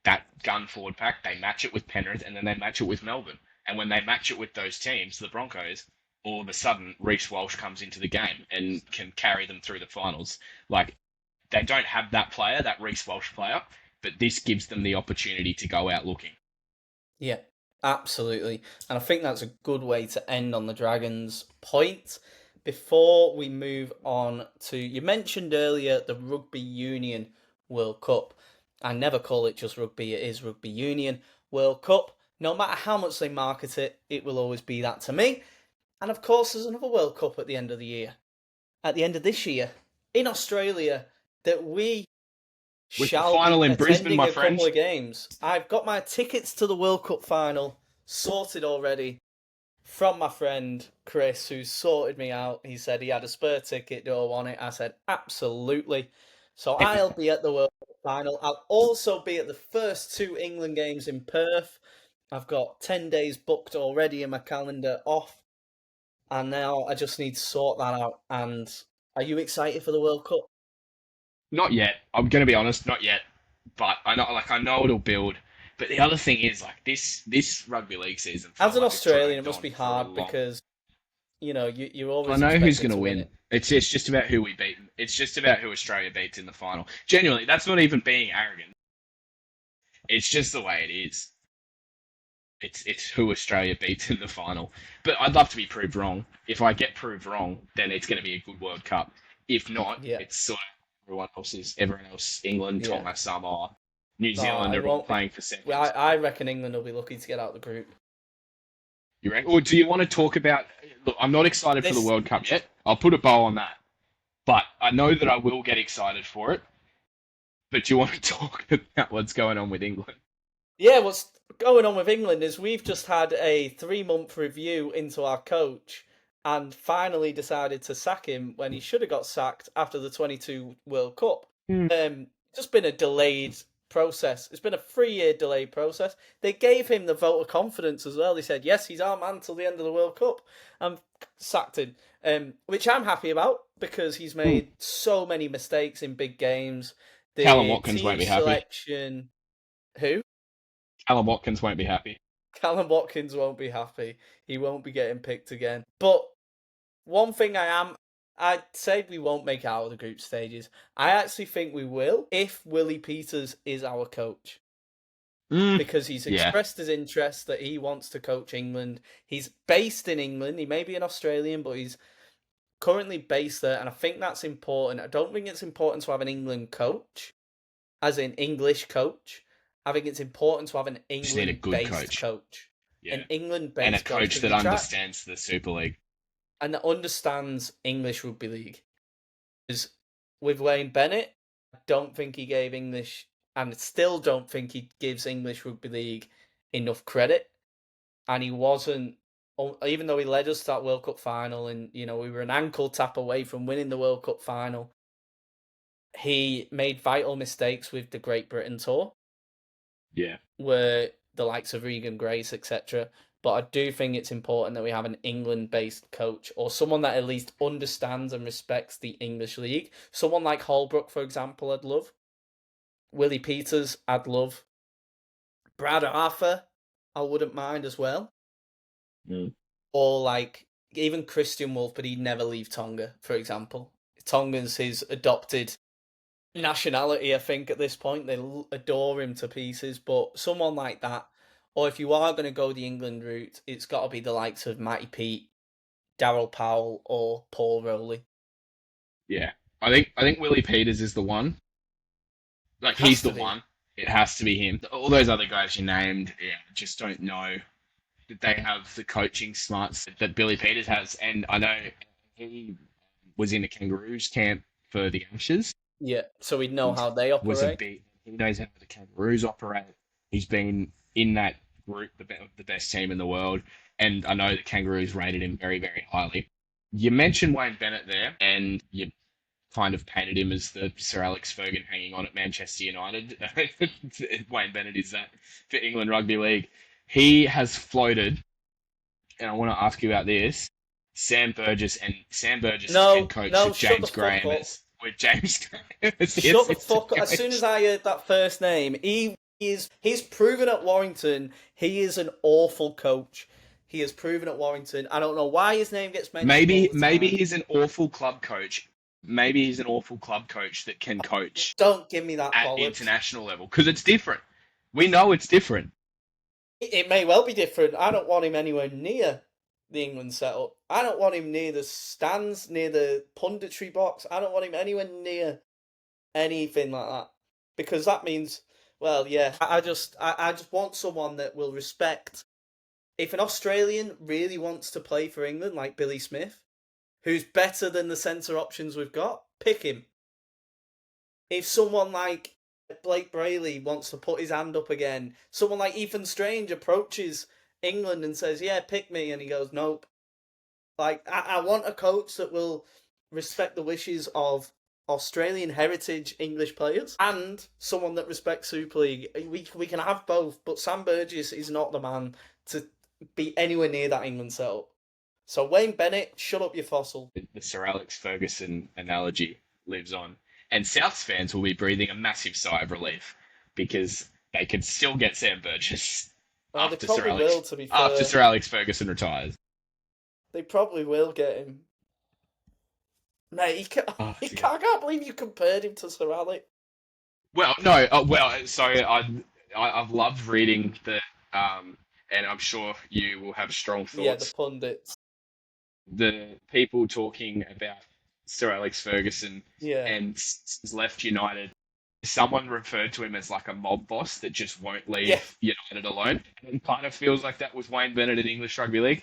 that gun forward pack, they match it with Penrith and then they match it with Melbourne. And when they match it with those teams, the Broncos, all of a sudden, Reece Walsh comes into the game and can carry them through the finals. Like, they don't have that player, that Reece Walsh player, but this gives them the opportunity to go out looking. Yeah, absolutely. And I think that's a good way to end on the Dragons' point. Before we move on to, you mentioned earlier the Rugby Union World Cup. I never call it just rugby, it is Rugby Union World Cup. No matter how much they market it, it will always be that to me. And of course, there's another World Cup at the end of the year. At the end of this year, in Australia, that we shall final in be Brisbane, my a friend. couple of games. I've got my tickets to the World Cup final sorted already from my friend Chris, who sorted me out. He said he had a spare ticket, do I want it? I said, absolutely. So I'll be at the World Cup final. I'll also be at the first two England games in Perth. I've got 10 days booked already in my calendar off. And now I just need to sort that out. And are you excited for the World Cup? Not yet. I'm going to be honest, not yet. But I know it'll build. But the other thing is, like, this rugby league season. As an Australian, it must be hard because, you're always. I know who's going to win. It's just about who we beat. It's just about who Australia beats in the final. Genuinely, that's not even being arrogant. It's just the way it is. It's who Australia beats in the final. But I'd love to be proved wrong. If I get proved wrong, then it's going to be a good World Cup. If not, Yeah, it's sort of everyone else, England, yeah. Tonga, Samoa, New No, Zealand it are all won't be. playing for Well, seconds. I reckon England will be lucky to get out of the group. You reckon? Or do you want to talk about? Look, I'm not excited for the This, World Cup yet. I'll put a bow on that. But I know that I will get excited for it. But do you want to talk about what's going on with England? yeah, what's going on with England is we've just had a 3 month review into our coach and finally decided to sack him when he should have got sacked after the 22 World Cup. Hmm. Just been a delayed process. It's been a 3 year delayed process. They gave him the vote of confidence as well. They said, yes, he's our man till the end of the World Cup, and sacked him, which I'm happy about because he's made so many mistakes in big games. Callum The Watkins won't team be happy. selection. Who? Callum Watkins won't be happy. Callum Watkins won't be happy. He won't be getting picked again. But one thing I'd say we won't make it out of the group stages. I actually think we will if Willie Peters is our coach. Because he's Yeah. expressed his interest that he wants to coach England. He's based in England. He may be an Australian, but he's currently based there. And I think that's important. I don't think it's important to have an England coach, as in English coach. I think it's important to have an Just need a good England-based coach. Yeah. An And England-based a coach that understands the Super League. and that understands English rugby league. Because with Wayne Bennett, I don't think he gave English, and still don't think he gives English rugby league enough credit. And he wasn't, even though he led us to that World Cup final, and we were an ankle tap away from winning the World Cup final. He made vital mistakes with the Great Britain tour. Yeah. Where the likes of Regan Grace, etc. But I do think it's important that we have an England-based coach or someone that at least understands and respects the English league. Someone like Holbrook, for example, I'd love. Willie Peters, I'd love. Brad Arthur, I wouldn't mind as well. Or like even Christian Wolf, but he'd never leave Tonga, for example. Tonga's his adopted nationality, I think, at this point. They adore him to pieces, but someone like that, or if you are going to go the England route, it's got to be the likes of Matty Pete, Darryl Powell, or Paul Rowley. Yeah. I think Willie Peters is the one. Like, he's the one. It has to be him. All those other guys you named, yeah, just don't know that they have the coaching smarts that Billy Peters has. And I know he was in the Kangaroos camp for the Ashes. Yeah, so we'd know how they operate. He knows how the Kangaroos operate. He's been in that group, the best team in the world, and I know the Kangaroos rated him very, very highly. You mentioned Wayne Bennett there, and you kind of painted him as the Sir Alex Ferguson hanging on at Manchester United. Wayne Bennett is that for England Rugby League. He has floated, and I want to ask you about this. Sam Burgess is head coach with James Graham with James Graham. Shut the fuck up. As soon as I heard that first name, he's proven at Warrington he is an awful coach. He has proven at Warrington. I don't know why his name gets mentioned. Maybe he's an awful club coach. Maybe he's an awful club coach that can coach. Don't give me that at international level, because it's different. We know it's different. It may well be different. I don't want him anywhere near the England setup. I don't want him near the stands, near the punditry box. I don't want him anywhere near anything like that, because that means, well, yeah. I just want someone that will respect. If an Australian really wants to play for England, like Billy Smith, who's better than the centre options we've got, pick him. If someone like Blake Brayley wants to put his hand up again, someone like Ethan Strange approaches England and says, yeah, pick me, and he goes, nope. Like, I want a coach that will respect the wishes of Australian heritage English players and someone that respects Super League. We can have both, but Sam Burgess is not the man to be anywhere near that England setup. So Wayne Bennett, shut up, you fossil. The Sir Alex Ferguson analogy lives on. And Souths fans will be breathing a massive sigh of relief because they can still get Sam Burgess after Sir Alex Ferguson retires. They probably will get him. Mate, I can't believe you compared him to Sir Alex. Well, no, sorry, I've loved reading the and I'm sure you will have strong Yeah, the thoughts. pundits. The people talking about Sir Alex Ferguson Yeah, and since left United, someone referred to him as like a mob boss that just won't yeah. leave United alone. And it kind of feels like that with Wayne Bennett at English Rugby League.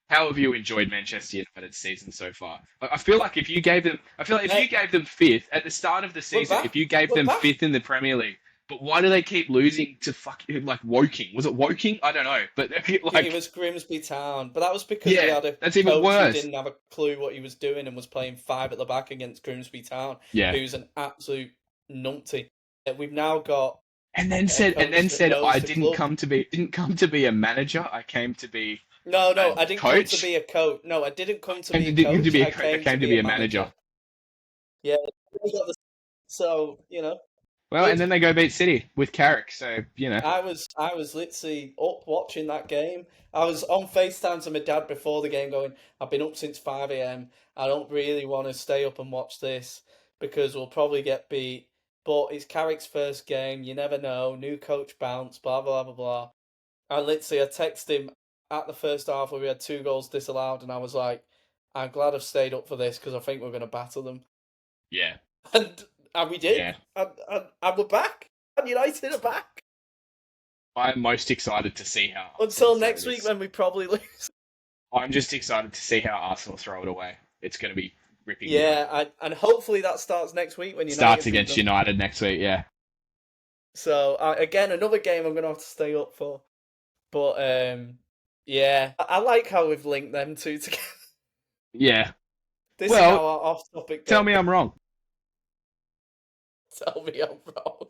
How have you enjoyed Manchester United's season so far? I feel like if you gave them, I feel like if you Mate, gave them fifth at the start of the we're season, if back. you gave We're them back. fifth in the Premier League, but why do they keep losing to fucking like Woking? Was it Woking? I don't know, but It like, was Grimsby Town, but that was because we yeah, had a that's even coach who worse. didn't have a clue what he was doing and was playing five at the back against Grimsby Town, Yeah, who's an absolute numpty. We've now got a and coach then that said, knows I the club. didn't come to be a manager. I came to be No, a no, I didn't come to coach. be a coach. No, I didn't come to I be a came to coach. be I I came to came to be be a a manager. manager. Yeah, so Well, and good. then they go beat City with Carrick. So I was literally up watching that game. I was on FaceTime to my dad before the game going, I've been up since 5 a.m. I don't really want to stay up and watch this because we'll probably get beat. But it's Carrick's first game. You never know. New coach bounce, blah, blah, blah, blah. I texted him at the first half where we had 2 goals disallowed, and I was like, I'm glad I've stayed up for this because I think we're going to battle them. yeah, And we did. yeah. And we're back. And United are back. I'm most excited to see how Arsenal Until throw next week this. when we probably lose. I'm just excited to see how Arsenal throw it away. It's going to be ripping good. Yeah, and hopefully that starts next week when Starts United beat against them. United next week. Yeah, So again, another game I'm gonna have to stay up for. But yeah, I like how we've linked them two together. yeah. This is Well, how our off-topic tell goes. me I'm wrong. Tell me I'm wrong.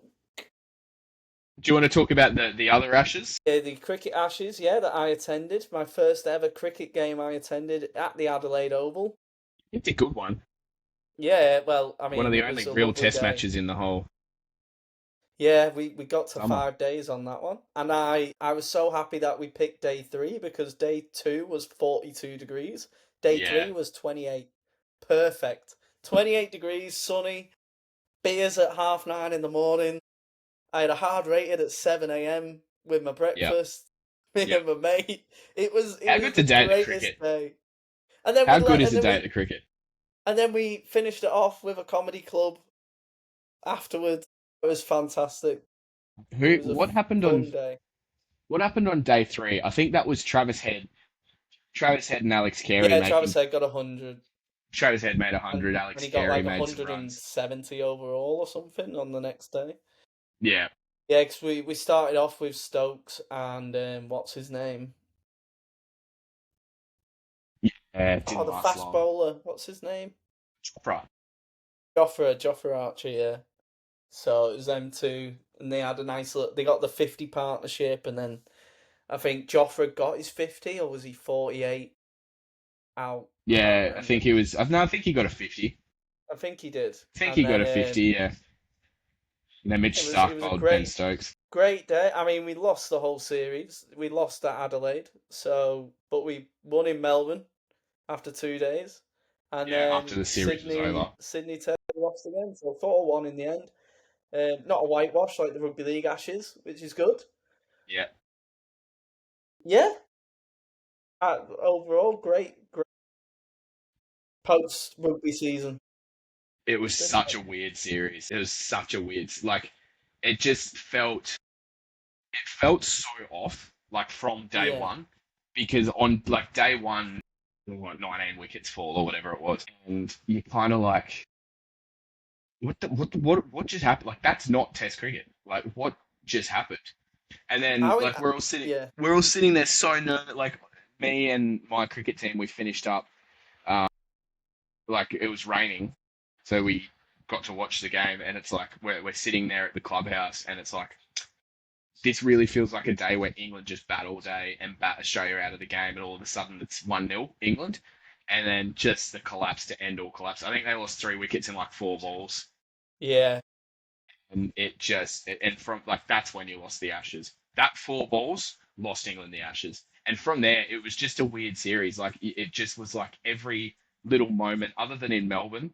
Do you want to talk about the other Ashes? The cricket Ashes, yeah, that I attended. My first ever cricket game I attended at the Adelaide Oval. It's a good one. Yeah, well, I One of mean, the it only was a real lovely Test day. matches in the whole Yeah, we got to summer. 5 days on that one. And I was so happy that we picked day three because day two was 42 degrees. Day Yeah, three was 28. Perfect. 28 degrees, sunny, beers at 9:30 in the morning. I had a hard rated at 7 a.m. with my yeah, breakfast, me yeah. and my mate. It How was good's a the day at the greatest cricket? day. And then How good is a day at the we cricket? and then we finished it off with a comedy club afterwards. It was fantastic. It Who? was a fun day. What happened on day three? I think that was Travis Head and Alex Carey Yeah, Travis making. Head got 100, Travis Head made and 100. Alex he got Carey like made some runs. 170 overall or something on the next day. Yeah, Yeah, because we started off with Stokes and what's his name? yeah. It Oh, didn't the last fast long. bowler. What's his name? Chopra. Joffre Archer. Yeah. So it was them two, and they had a nice little. They got the 50 partnership, and then I think Joffre got his 50, or was he 48 out? Can't Yeah, I remember. think he was. No, I think he got a 50. I think he did, I think and he got then a 50. Yeah. And then Mitch it Stark was a bowled Ben Stokes. great day. I mean, we lost the whole series. We lost at Adelaide, but we won in Melbourne after 2 days, and Yeah, after then the series was over. Sydney lost again, so 4-1 in the end. Not a whitewash like the Rugby League Ashes, which is good. Yeah, Yeah, overall, great post rugby season. it It's was good. such a weird series. It was such a weird, like, it just felt so off, like from day Yeah. one, because on like day one, what 19 wickets fall or whatever it was, and you kind of like, what just happened? Like that's not Test cricket. Like what just happened? And then I, like yeah. we're all sitting there so nervous. Like me and my cricket team, we finished up. Um, like it was raining, so we got to watch the game, and it's like we're sitting there at the clubhouse, and it's like this really feels like a day where England just bat all day and bat Australia out of the game, and all of a sudden it's 1-0 England, and then just the collapse to end all collapse. I think they lost 3 wickets in like 4 balls, Yeah. and and from like that's when you lost the Ashes. That 4 balls lost England the Ashes, and from there it was just a weird series. Like it just was like every little moment, other than in Melbourne,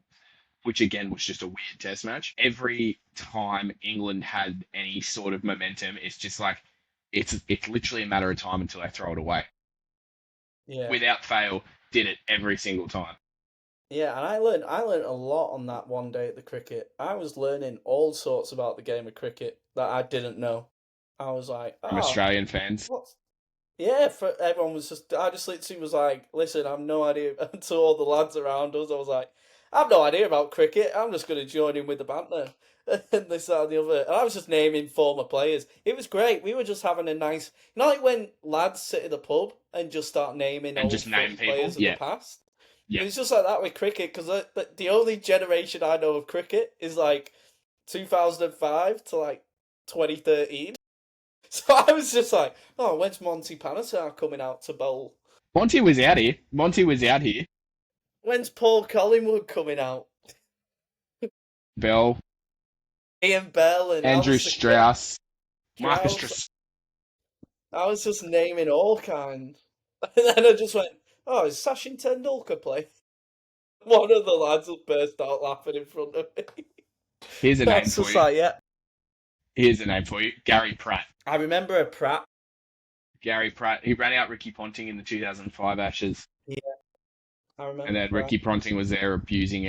which again was just a weird test match. Every time England had any sort of momentum, it's just like it's literally a matter of time until they throw it away. Yeah. Without fail, did it every single time. Yeah, and I learned a lot on that one day at the cricket. I was learning all sorts about the game of cricket that I didn't know. I was like, From Australian fans. what's yeah, for everyone was just I just literally was like, listen, I've no idea to all the lads around us. I was like, I've no idea about cricket. I'm just gonna join in with the banter. And this, that, and the other. And I was just naming former players. It was great. We were just having a nice like when lads sit at the pub and just start naming And old just name footy people. players of Yeah. the past. Yeah. It's just like that with cricket because the only generation I know of cricket is like 2005 to like 2013. So I was just like, oh, when's Monty Panesar coming out to bowl? Monty was out here. When's Paul Collingwood coming out? Bell, Ian Bell and Andrew Alistair Strauss, Marcus Strauss. I was just naming all kinds. And then I just went, oh, is Sachin Tendulkar play? One of the lads will burst out laughing in front of me. Here's a name That's for just you. like, yeah. Here's a name for you. Gary Pratt. I remember a Pratt. Gary Pratt. He ran out Ricky Ponting in the 2005 Ashes. Yeah, I remember. And then Pratt. Ricky Ponting was there abusing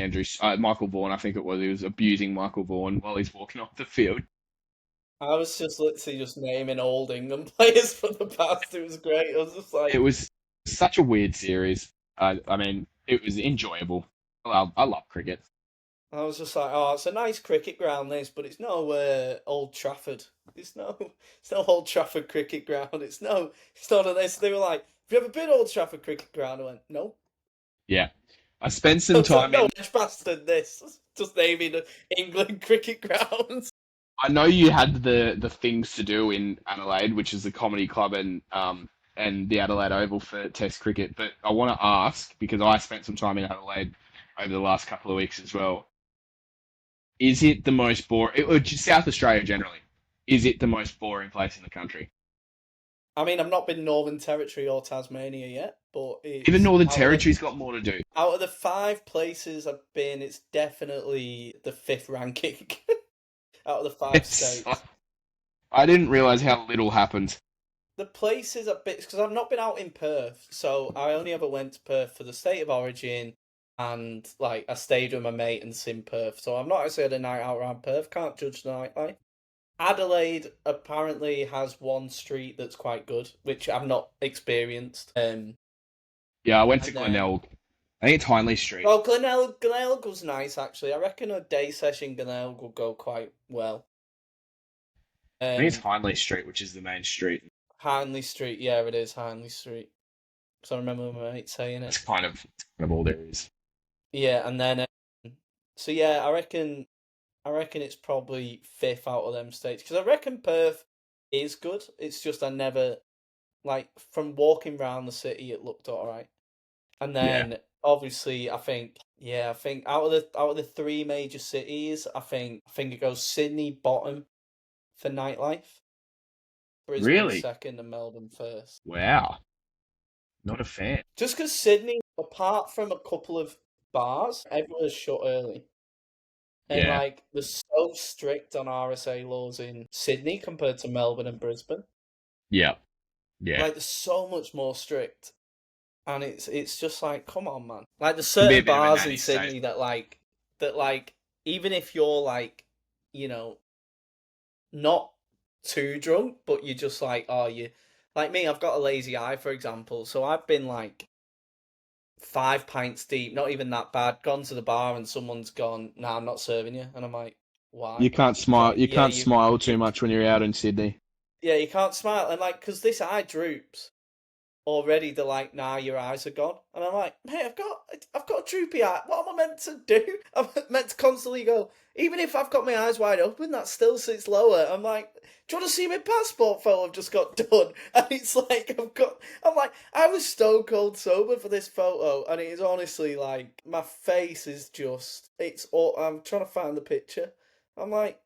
Michael Vaughan, I think it was. He was abusing Michael Vaughan while he's walking off the field. I was just literally just naming old England players from the past. It was great. I was just like, It was such a weird series. I mean, it was enjoyable. I love cricket. I was just like, oh, it's a nice cricket ground, this, but it's no Old Trafford. It's no Old Trafford cricket ground. It's none of this. They were like, have you ever been Old Trafford cricket ground? I went, no. Yeah. I spent some time no, much faster than this. Just naming the England cricket grounds. I know you had the things to do in Adelaide, which is the comedy club and the Adelaide Oval for Test cricket, but I want to ask, because I spent some time in Adelaide over the last couple of weeks as well. Is it the most boring, or just South Australia generally, is it the most boring place in the country? I mean, I've not been Northern Territory or Tasmania yet, but even Northern Territory's got more to do. Out of the 5 places I've been, it's definitely the 5th ranking. Out of the 5 states. I didn't realise how little happened. The places a bit, because I've not been out in Perth, so I only ever went to Perth for the state of origin, and like I stayed with my mate and in Perth. So I've not actually had a night out around Perth. Can't judge the nightlife. Adelaide apparently has one street that's quite good, which I've not experienced. Yeah, I went to Glenelg. I think it's Hindley Street. Oh, Glenelg was nice actually. I reckon a day session Glenelg will go quite well. I think it's Hindley Street, which is the main street. Hindley Street, yeah, it is Hindley Street. Because I remember my mate saying it. It's kind of all there is. Yeah, and then so yeah, I reckon it's probably 5th out of them states because I reckon Perth is good. It's just I never like from walking around the city, it looked alright, and then obviously I think out of the 3 major cities, I think it goes Sydney bottom for nightlife, Brisbane really? 2nd, and Melbourne 1st. Wow, not a fan. Just because Sydney, apart from a couple of bars, everyone's shut early. And like they're so strict on RSA laws in Sydney compared to Melbourne and Brisbane. Yeah. Yeah. Like they're so much more strict. And it's just like, come on, man. Like there's certain bars in Sydney that like even if you're like, you know, not too drunk, but you're just like, oh, you like me, I've got a lazy eye, for example. So I've been like 5 pints deep, not even that bad, gone to the bar and someone's gone, nah, I'm not serving you. And I'm like, why? You can't smile. Like, you can't smile too much when you're out in Sydney. Yeah, you can't smile. And like, because this eye droops already, they're like, nah, your eyes are gone. And I'm like, hey, I've got a droopy eye. What am I meant to do? I'm meant to constantly go, even if I've got my eyes wide open, that still sits lower. I'm like, do you want to see my passport photo I've just got done? And it's like, I'm like, I was stone cold sober for this photo. And it is honestly like, my face is just, I'm trying to find the picture. I'm like,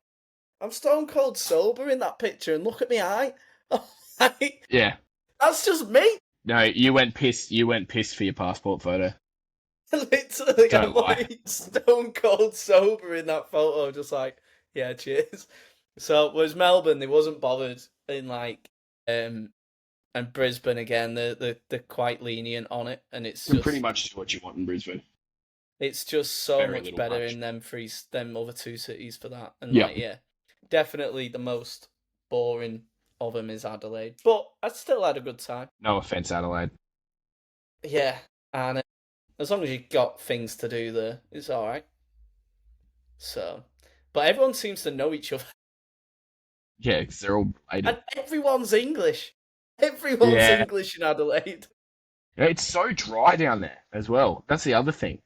I'm stone cold sober in that picture and look at my eye. Like, yeah. That's just me. No, you went pissed for your passport photo. Literally, I'm like stone cold sober in that photo, just like, yeah, cheers. So, whereas Melbourne, they wasn't bothered in like, And Brisbane again, they're quite lenient on it, and it's You can just pretty much do what you want in Brisbane. it's just so Very much little better punch. in them other two cities for that. And Yep. definitely the most boring of them is Adelaide, but I still had a good time. No offense, Adelaide. Yeah, and as long as you got things to do there, it's all right. So, but everyone seems to know each other, Yeah, because they're all related. and everyone's English. Everyone's Yeah. English in Adelaide. It's so dry down there as well. That's the other thing.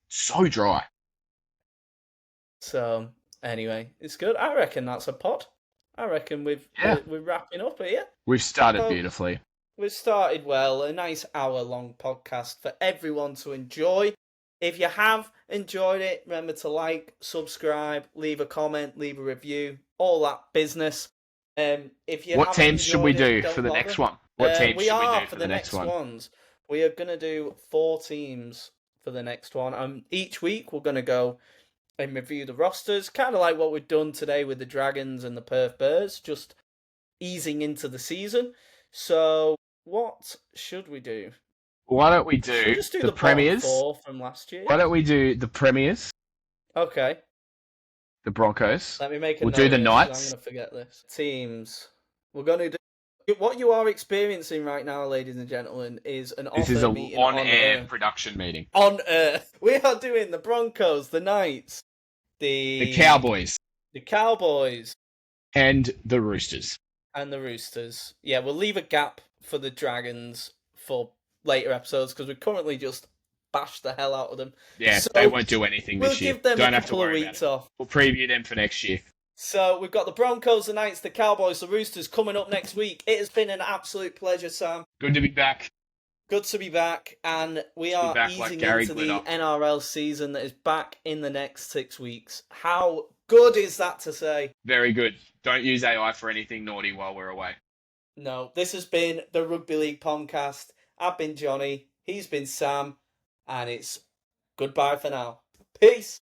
So dry. So anyway, it's good. I reckon that's a pod. I reckon Yeah. we're wrapping up here. We've started So beautifully. we've started well. A nice hour-long podcast for everyone to enjoy. If you have enjoyed it, remember to like, subscribe, leave a comment, leave a review, all that business. If you What haven't teams should we enjoyed it, do don't for the bother. next one? What teams We should we are do for the next one? ones. We are gonna do 4 teams for the next one. Each week we're gonna go and review the rosters, kind of like what we've done today with the Dragons and the Perth Bears, just easing into the season. So, what should we do? Why don't we Should we do just do the the bottom Premiers? 4 from last year? Why don't we do the Premiers, Okay, the Broncos? let me make a We'll note do the of this, 'cause Knights. I'm going to forget this. Teams. We're going to do... What you are experiencing right now, ladies and gentlemen, is an This is offer an meeting on-air production meeting. on Earth. We are doing the Broncos, the Knights, The Cowboys the Cowboys, and the Roosters. and the Roosters. Yeah, we'll leave a gap for the Dragons for later episodes because we currently just bash the hell out of them. Yeah, So they won't do anything we'll this year. give them Don't a have to couple of worry about weeks it. off. We'll preview them for next year. So we've got the Broncos, the Knights, the Cowboys, the Roosters coming up next week. It has been an absolute pleasure, Sam. Good to be back. Good to be back, and we are back like easing Gary into the Glitter. NRL season that is back in the next 6 weeks. How good is that to say? Very good. Don't use AI for anything naughty while we're away. No, this has been the Rugby League Pom-Cast. I've been Johnny, he's been Sam, and it's goodbye for now. Peace.